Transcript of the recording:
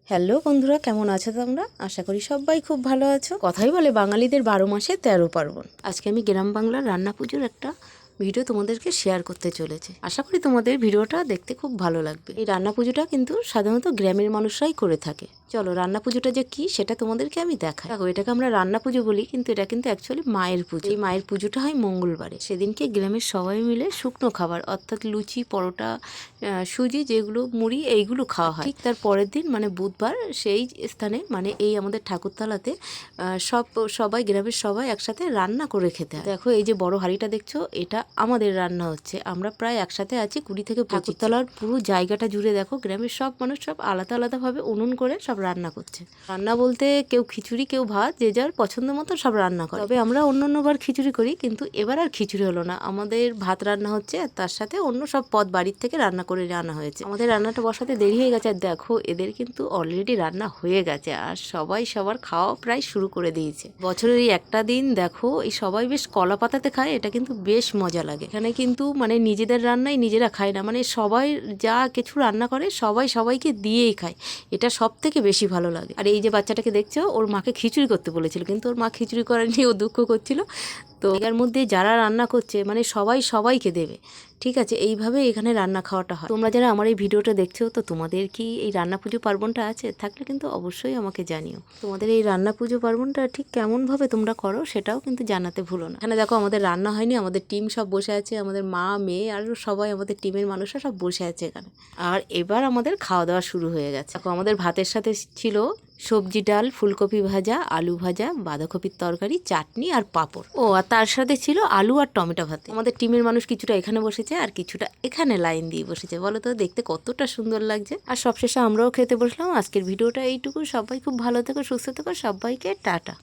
Hello বন্ধুরা, কেমন আছো তোমরা? আশা করি সবাই খুব ভালো আছো। কথাই বলে বাঙালিদের 12 মাসে 13 পার্বণ। আজকে আমি গ্রাম বাংলার রান্না পুজোর একটা ভিডিও তোমাদেরকে শেয়ার করতে চলেছে। আশা করি তোমাদের ভিডিওটা দেখতে খুব ভালো লাগবে। এই রান্না পুজোটা কিন্তু সাধারণত গ্রামের মানুষরাই করে থাকে। চলো রান্না পুজোটা যে কি সেটা তোমাদেরকে আমি দেখাই। দেখো, এটাকে আমরা রান্না পুজো বলি, কিন্তু এটা কিন্তু অ্যাকচুয়ালি মায়ের পুজো। এই মায়ের পুজোটা হয় মঙ্গলবারে। সেদিনকে গ্রামের সবাই মিলে শুকনো খাবার অর্থাৎ লুচি, পরোটা, সুজি, যেগুলো মুড়ি, এইগুলো খাওয়া হয়। ঠিক তার পরের দিন মানে বুধবার সেই স্থানে মানে এই আমাদের ঠাকুরতলাতে সবাই গ্রামের সবাই একসাথে রান্না করে খেতে হয়। দেখো এই যে বড় হাঁড়িটা দেখছো, এটা আমাদের রান্না হচ্ছে। আমরা প্রায় একসাথে আছি 20 থেকে 25। ঠাকুরতলার পুরো জায়গাটা জুড়ে দেখো গ্রামের সব মানুষ সব আলাদা আলাদাভাবে উনুন করে সব রান্না করছে। রান্না বলতে কেউ খিচুড়ি, কেউ ভাত, যে যার পছন্দ মতো সব রান্না করে। তবে আমরা অন্যান্যবার খিচুড়ি করি, কিন্তু এবার আর খিচুড়ি হলো না। আমাদের ভাত রান্না হচ্ছে আর তার সাথে অন্য সব পদ বাড়ির থেকে রান্না করে আনা হয়েছে। আমাদের রান্নাটা বসাতে দেরি হয়ে গেছে। আর দেখো এদের কিন্তু অলরেডি রান্না হয়ে গেছে আর সবাই সবার খাওয়া প্রায় শুরু করে দিয়েছে। বছরের এই একটা দিন দেখো এই সবাই বেশ কলা পাতাতে খায়, এটা কিন্তু বেশ মজা লাগে। এখানে কিন্তু মানে নিজেদের রান্নাই নিজেরা খায় না, মানে সবাই যা কিছু রান্না করে সবাই সবাইকে দিয়েই খায়। এটা সব থেকে বেশি ভালো লাগে। আর এই যে বাচ্চাটাকে দেখছো, ওর মাকে খিচুড়ি করতে বলেছিল, কিন্তু ওর মা খিচুড়ি করেনি, ও দুঃখ করছিল। তো এর মধ্যে যারা রান্না করছে মানে সবাই সবাইকে দেবে, ঠিক আছে? এইভাবে এখানে রান্না খাওয়াটা হয়। তোমরা যারা আমার এই ভিডিওটা দেখছো, তো তোমাদের কি এই রান্না পুজো পার্বণটা আছে? থাকলে কিন্তু অবশ্যই আমাকে জানিও। তোমাদের এই রান্না পুজো পার্বণটা ঠিক কেমনভাবে তোমরা করো সেটাও কিন্তু জানাতে ভুলো না। এখানে দেখো আমাদের রান্না হয়নি, আমাদের টিম সব বসে আছে, আমাদের মা, মেয়ে আর সবাই আমাদের টিমের মানুষরা সব বসে আছে এখানে। আর এবার আমাদের খাওয়া দাওয়া শুরু হয়ে গেছে। দেখো আমাদের ভাতের সাথে ছিল সবজি, ডাল, ফুলকপি ভাজা, আলু ভাজা, বাঁধাকপির তরকারি, চাটনি আর পাঁপড়। ও আর তার সাথে ছিল আলু আর টমেটো ভাত। আমাদের টিমের মানুষ কিছুটা এখানে বসেছে আর কিছুটা এখানে লাইন দিয়ে বসেছে। বলো তো দেখতে কতটা সুন্দর লাগছে। আর সবশেষে আমরাও খেতে বসলাম। আজকের ভিডিওটা এইটুকু। সবাই খুব ভালো থেকো, সুস্থ থেকো, সবাইকে টাটা।